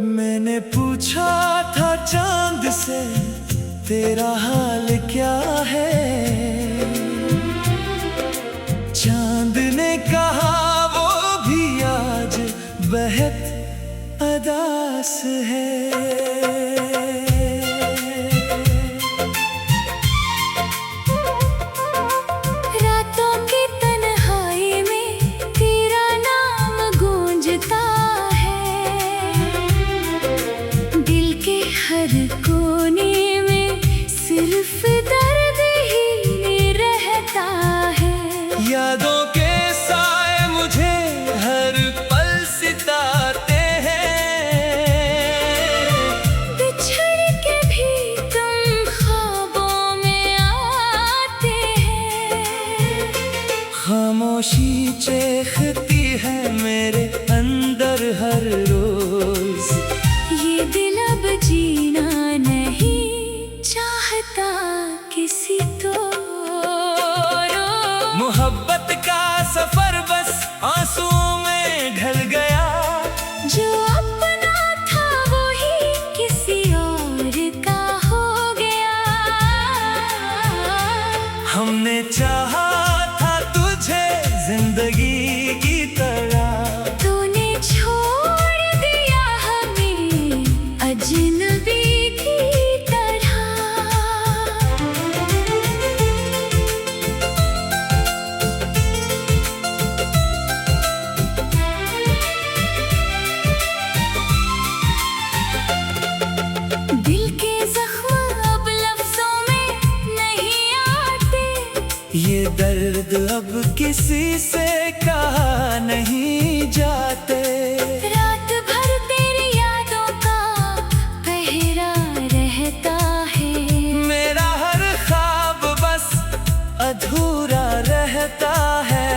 मैंने पूछा था चांद से तेरा हाल क्या है। चांद ने कहा वो भी आज बेहद अदास है। हर कोने में सिर्फ दर्द ही रहता है। यादों के साए मुझे हर पल सिताते हैं। बिछड़ के भी तुम ख्वाबों में आते हैं। खामोशी चीखती है मेरे अंदर हर रोज। ये दिल अब जीना नहीं चाहता किसी तो। मोहब्बत का सफर बस आंसुओं में ढल गया। जो अपना था वो ही किसी और का हो गया। हमने चाहा था तुझे जिंदगी की तरह। तूने छोड़ दिया हमें अजनबी की तरह। दिल के जख्म अब लफ्जों में नहीं आते। ये दर्द अब किसी से कहा नहीं जाते। रात भर तेरी यादों का पहरा रहता है। मेरा हर ख्वाब बस अधूरा रहता है।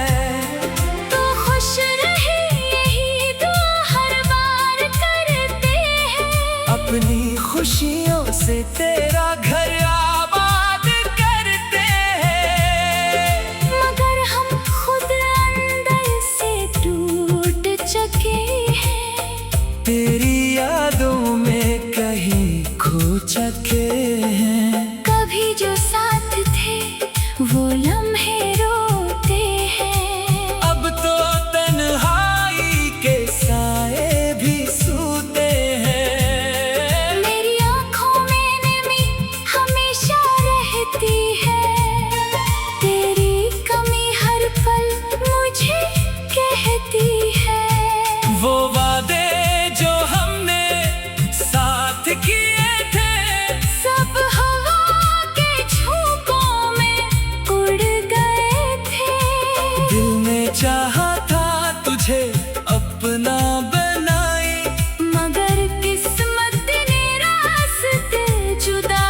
तो खुश रहे यही दुआ हर बार करते हैं। अपनी खुशियों से तेरा घर आबाद करते हैं। मगर हम खुद अंदर से टूट चुके हैं। तेरी यादों में कहीं खो चुके हैं। कभी जो साथ थे वो लम्हे रोते हैं। अब तो तन्हाई के साए भी सूते हैं। मेरी आँखों में नमी हमेशा रहती है। तेरी कमी हर पल मुझे कहती है। वो वादे जो हमने साथ किए थे सब हवा के झोंकों में उड़ गए थे। दिल ने चाहा था तुझे अपना बनाए। मगर किस्मत ने रास्ते जुदा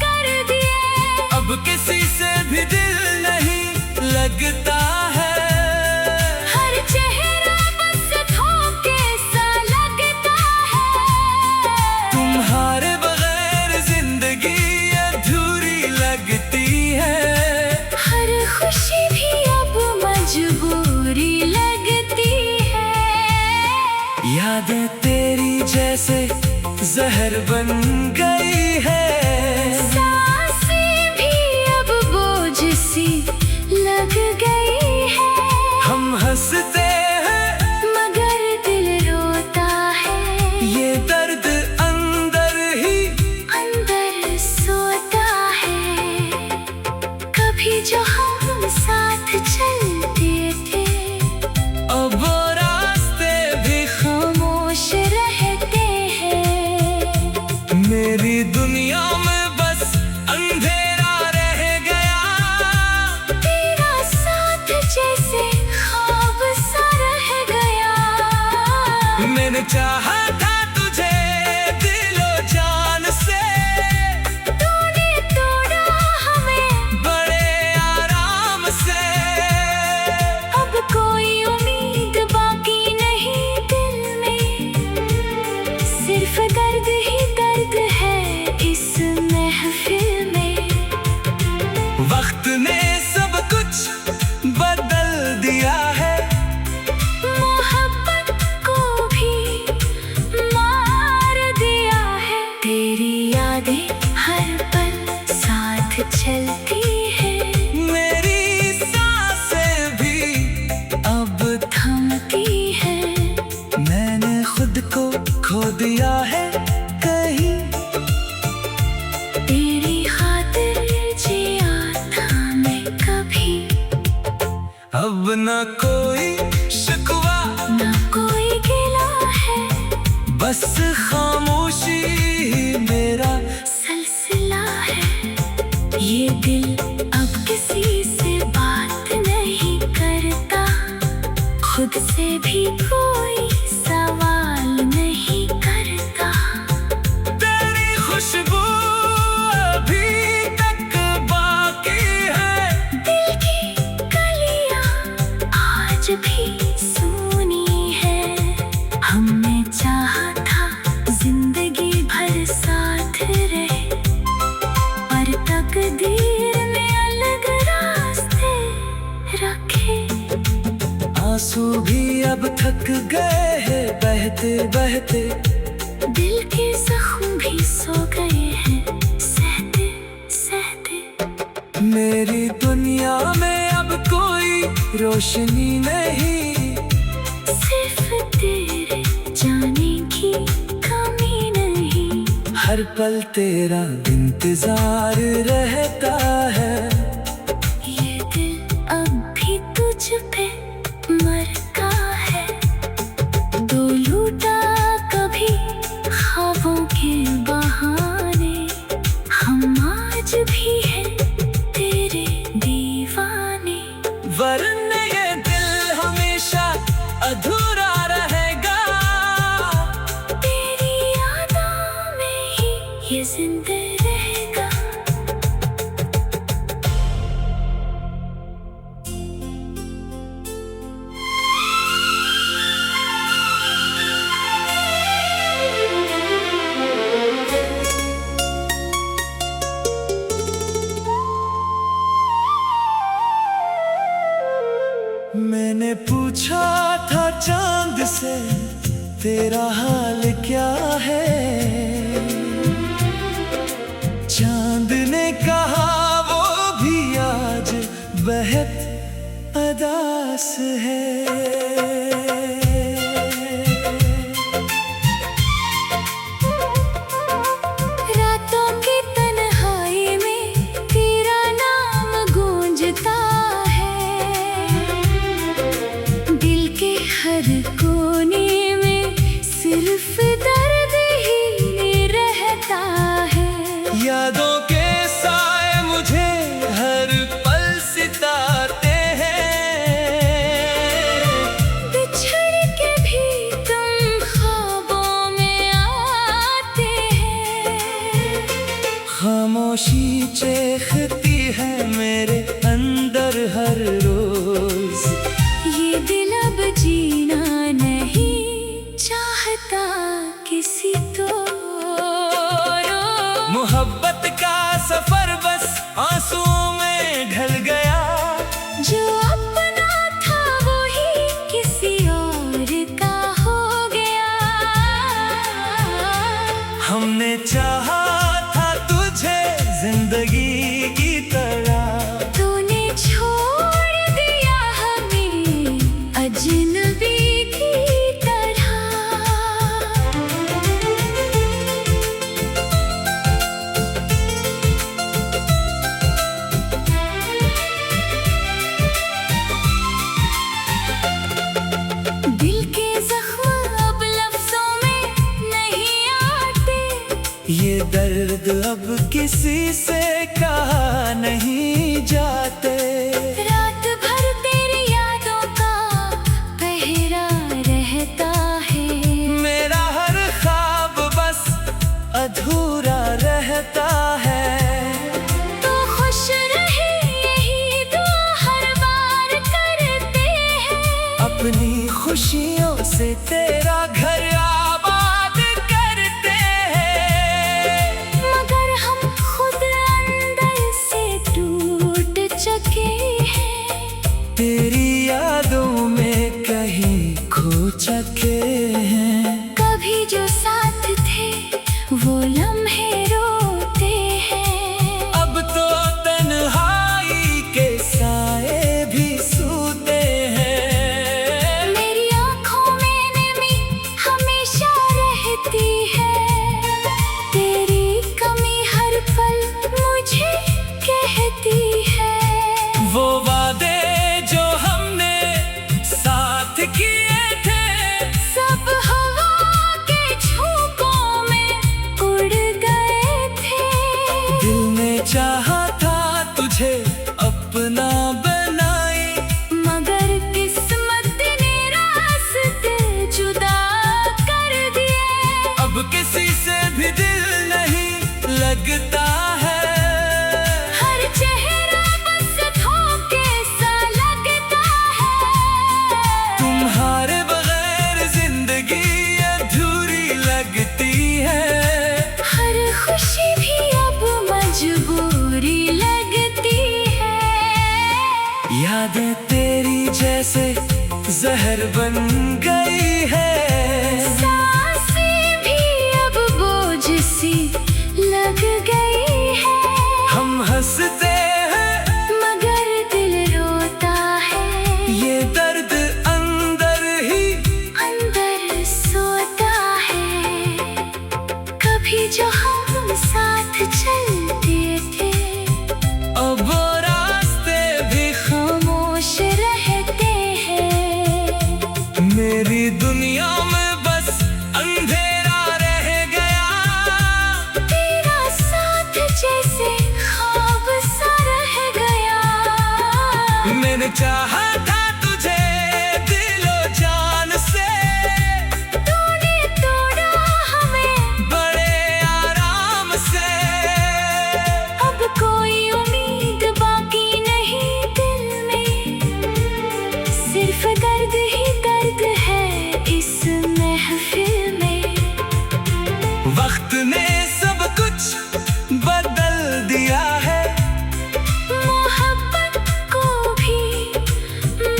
कर दिए। अब किसी से भी दिल नहीं लगता है। हर चेहरा बस धोखे सा लगता है। तुम्हारे बगैर जिंदगी अधूरी लगती है। हर खुशी भी अब मजबूरी लगती है। यादें तेरी जैसे जहर बन गई है। सांसें भी अब बोझ सी लग गई है। हम हंसते हैं मगर दिल रोता है। ये दर्द अंदर ही अंदर सोता है। कभी जो हम साथ चलते थे अब वो रास्ते भी खामोश रहते हैं। मेरी दुनिया में बस अंधेरा रह गया। तेरा साथ जैसे ख्वाब सा रह गया। मैंने चाहा था तुझे दिलो जान से। तूने तोड़ा हमें बड़े आराम से। अब कोई उम्मीद बाकी नहीं दिल में। सिर्फ दर्द ही दर्द है इस महफिल में। वक्त ने सब कुछ बदल दिया है। मोहब्बत को भी दिया है कहीं। तेरी खातिर जिया था मैं कभी, अब न कोई शिकवा ना कोई गिला है, बस खामोशी ही मेरा सिलसिला है। ये दिल अब किसी से बात नहीं करता, खुद से भी कोई सवाल नहीं करता। तेरी खुशबू अभी तक बाकी है, दिल की कलियां आज भी सूनी है। हमने चाहा था जिंदगी भर साथ रहे, पर तकदीर ने अलग रास्ते रखे। आंसू भी अब थक गए हैं बहते बहते, दिल के जख्म भी सो गए हैं सहते सहते। मेरी दुनिया में अब कोई रोशनी नहीं, सिर्फ तेरे जाने की कमी नहीं। हर पल तेरा इंतजार रहता है। ये दिल अब भी तुझ पे मरता है, दो लूटा कभी ख्वाबों के बहाने। हम आज भी हैं तेरे दीवाने, वरना ये दिल हमेशा अधूरा रहेगा। तेरी यादों में ही ये जिंदा रहेगा। मैंने पूछा था चांद से तेरा हाल क्या है, चांद ने कहा वो भी आज बेहद अदास है। रातों की तन्हाई में तेरा नाम गूंजता है, दिल के हर कोने में सिर्फ दर्द ही रहता है। यादों के साए मुझे हर पल सिताते हैं, बिछड़ के भी तुम ख्वाबों में आते हैं। खामोशी चेखती है मेरे अंदर हर रोज। ये दिल अब जीना नहीं चाहता किसी तो मोहब्बत का सफर बस आंसुओं में ढल गया, जो अपना था वो ही किसी और का हो गया। हमने चाहा था तुझे जिंदगी की तरह, तूने छोड़ दिया हमें अजनबी की तरह। दिल के जख्म अब लफ्जों में नहीं आते, ये दर्द अब किसी से कहा नहीं जाते। रात भर तेरी यादों का पहरा रहता है, मेरा हर ख्वाब बस अधूरा रहता है। तो खुश रहे यही दुआ हर बार करते हैं। अपनी खुशियों से तेरा घर आबाद करते हैं, मगर हम खुद अंदर से टूट चुके हैं। तेरी यादों में कहीं खो चुके हैं। कभी जो साथ थे वो लम्हे रोते हैं, अब तो तन्हाई के साए भी सूते हैं। मेरी आँखों में नमी हमेशा रहती जैसे जहर बन गई है। सांसें भी अब बोझ सी लग गई है। हम हंसते हैं मगर दिल रोता है। ये दर्द अंदर ही अंदर सोता है। कभी जो हम साथ चलते थे, अब वो रास्ते भी खामोश रहते हैं। मेरी दुनिया में बस अंधेरा रह गया। तेरा साथ जैसे ख्वाब सा रह गया। मैंने चाहा था तुझे दिलो जान से, तूने तोड़ा हमें बड़े आराम से। अब कोई उम्मीद बाकी नहीं दिल में। सिर्फ दर्द ही दर्द है इस महफिल में। वक्त ने सब कुछ बदल दिया है। मोहब्बत को भी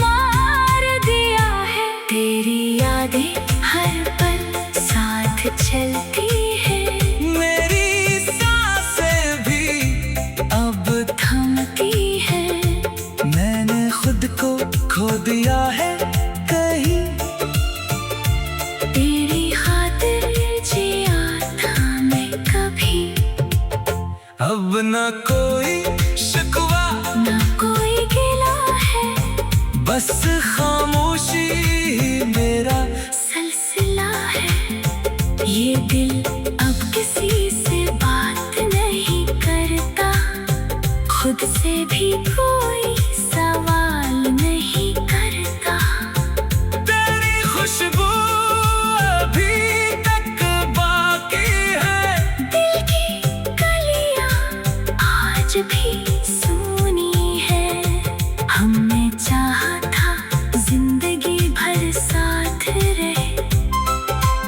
मार दिया है। तेरी यादें हर पल साथ चलती है। मेरी सांसें भी अब थमती है। मैंने खुद को खो दिया है कहीं। तेरी खातिर जिया था मैं कभी। अब न कोई शिकवा ना कोई गिला है। बस खामोशी ही मेरा सिलसिला है। ये दिल अब किसी से बात नहीं करता। खुद से भी कोई सवाल नहीं करता। तेरी खुशबू अभी तक बाकी है। दिल की कलियां आज भी सूनी है। हमने चाहा था जिंदगी भर साथ रहे,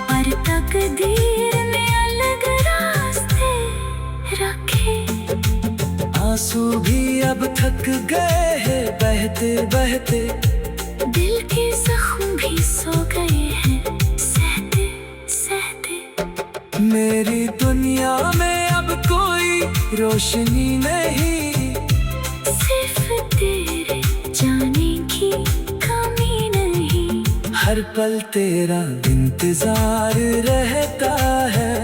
पर तकदीर ने अलग रास्ते रखे। आंसू भी अब थक गए हैं बहते बहते। दिल के जख्म भी सो गए हैं सहते सहते। मेरी दुनिया में अब कोई रोशनी नहीं। सिर्फ तेरे जाने की कमी नहीं। हर पल तेरा इंतजार रहता है।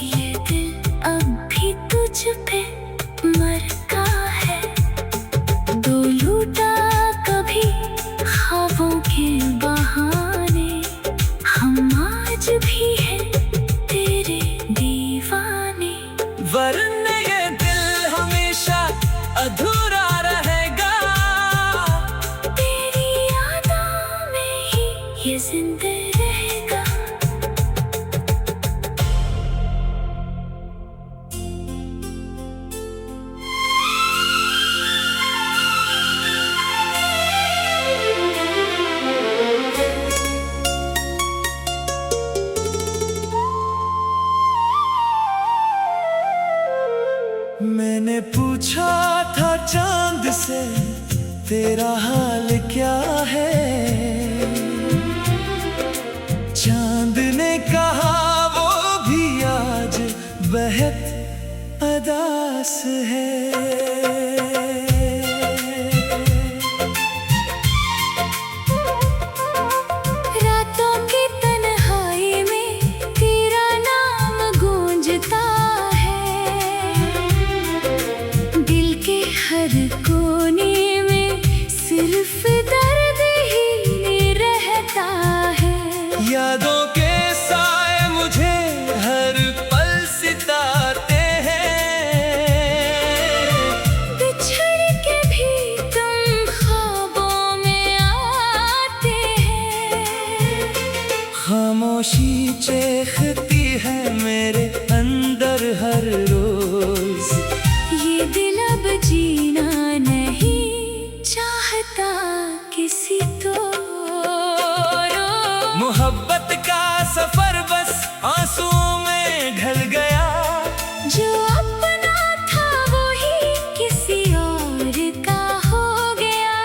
ये दिल अब भी तुझ पे मरता है। दो लूटा कभी ख्वाबों के बहाने। हम आज भी हैं तेरे दीवाने। वरना ये दिल हमेशा अधूरा रहेगा। तेरी यादों में ही ये जिंदा रहेगा। मैंने पूछा था चांद से तेरा हाल क्या है। चांद ने कहा वो भी आज बेहद अदास है। रातों की तन्हाई में तेरा नाम गूंजता है। दिल के हर कोने में सिर्फ दर्द ही रहता है। यादों के साए मुझे हर पल सिताते हैं। बिछड़ के भी तुम ख्वाबों में आते हैं। खामोशी चेखती है मेरे अंदर हर रोज। ये दिल अब जीना नहीं चाहता किसी तो। मोहब्बत का सफर बस आंसुओं में ढल गया। जो अपना था वो ही किसी और का हो गया।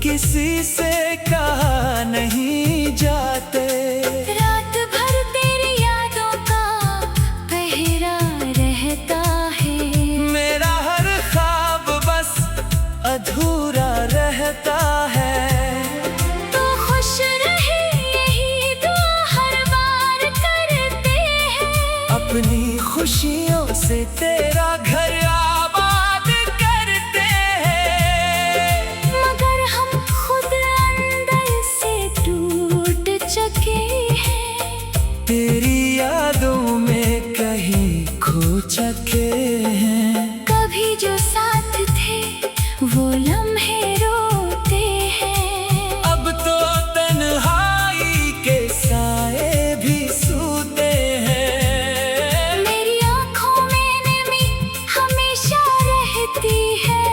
किसी से कहा नहीं जाते। रात भर तेरी यादों का पहरा रहता है। मेरा हर ख्वाब बस अधूरा रहता है। तो खुश रहे यही दुआ हर बार करते हैं। अपनी खुशियों से तेरा घर आबाद करते हैं। मगर हम खुद अंदर से टूट चुके हैं। तेरी यादों में कहीं खो चुके हैं। कभी जो साथ थे वो लम्हे रोते हैं। अब तो तन्हाई के साए भी सूते हैं। मेरी आँखों में नमी हमेशा रहती है।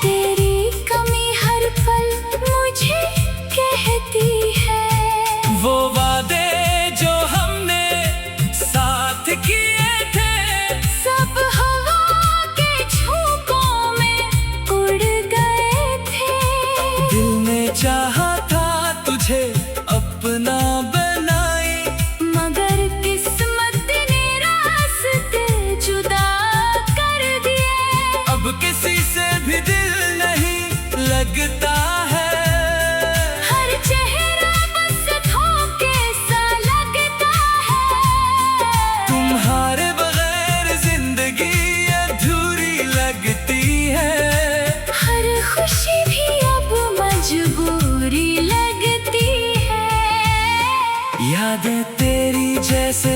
तेरी कमी हर पल मुझे कहती है। वो वादे जो हमने साथ किए थे, सब हवा के झोंकों में उड़ गए थे। दिल ने चाहा था तुझे अपना बनाए। मगर किस्मत ने रास्ते जुदा कर दिए। अब किसी से भी दिल नहीं लगता है। हर चेहरा बस धोखे सा लगता है। तुम्हारे बगैर जिंदगी अधूरी लगती है। हर खुशी भी अब मजबूरी लगती है। यादें तेरी जैसे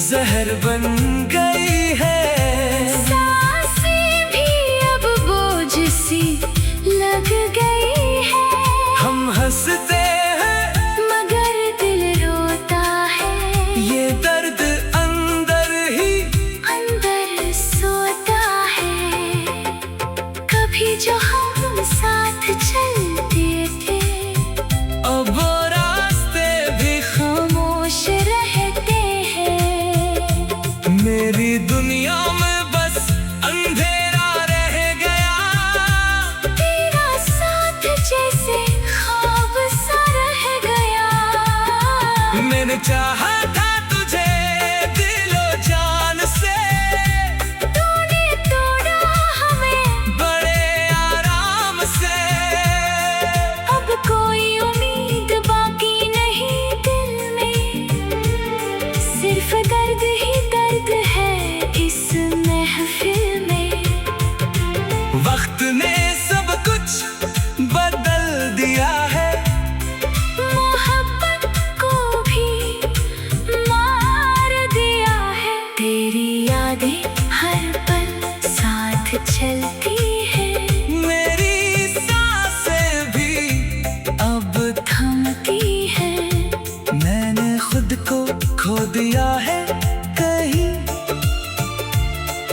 जहर बन गई है। सांसें भी अब बोझ सी लग गई है। हम हंसते हैं मगर दिल रोता है। ये दर्द अंदर ही अंदर सोता है। कभी जो हम साथ चलते थे अब वो रास्ते भी खामोश रहते हैं। मेरी दुनिया में बस अंधेरा रह गया। तेरा साथ जैसे ख्वाब सा रह गया। मैंने चाहा था तुझे दिलो जान से, तूने तोड़ा हमें बड़े आराम से। अब कोई उम्मीद बाकी नहीं दिल में। सिर्फ दर्द ही दर्द है इस महफिल में। वक्त ने सब कुछ बदल दिया है। मोहब्बत को भी मार दिया है। तेरी यादें हर पल साथ चलती है। मेरी सांसें भी अब थमती है। मैंने खुद को खो दिया है कहीं।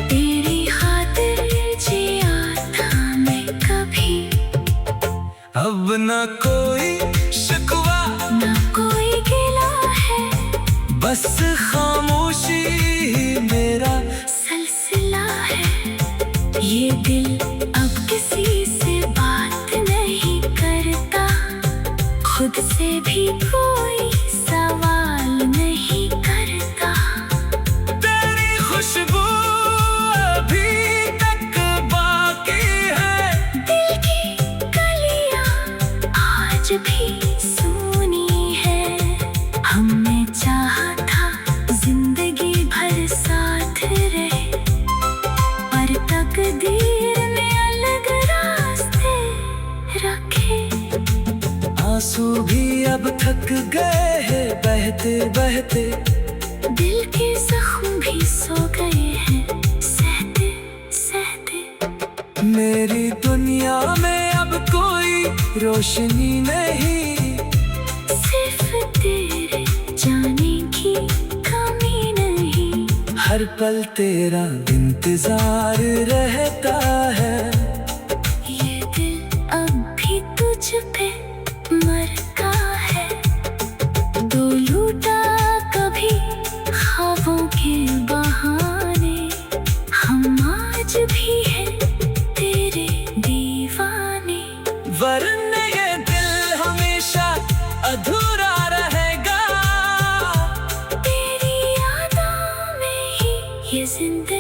तेरी खातिर जिया था मैं कभी। अब न कोई शिकवा ना कोई गिला है। बस खामोशी ही मेरा सिलसिला है। ये दिल अब किसी से बात नहीं करता। खुद से भी कोई सवाल नहीं करता। तेरी खुशबू अभी तक बाकी है। दिल की गलियां आज भी सूनी है। हमने चाहा था जिंदगी भर साथ रहे, पर तकदीर ने अलग रास्ते रखे। आंसू भी अब थक गए हैं बहते बहते। दिल के जख्म भी सो गए हैं सहते सहते। मेरी दुनिया में अब कोई रोशनी नहीं। सिर्फ तेरे जाने की कमी नहीं। हर पल तेरा इंतजार रहता है। ये दिल अब भी तुझ पे मरता है। दो लूटा कभी ख्वाबों के बहाने। हम आज भी हैं तेरे दीवाने। वरना ये जिंदगी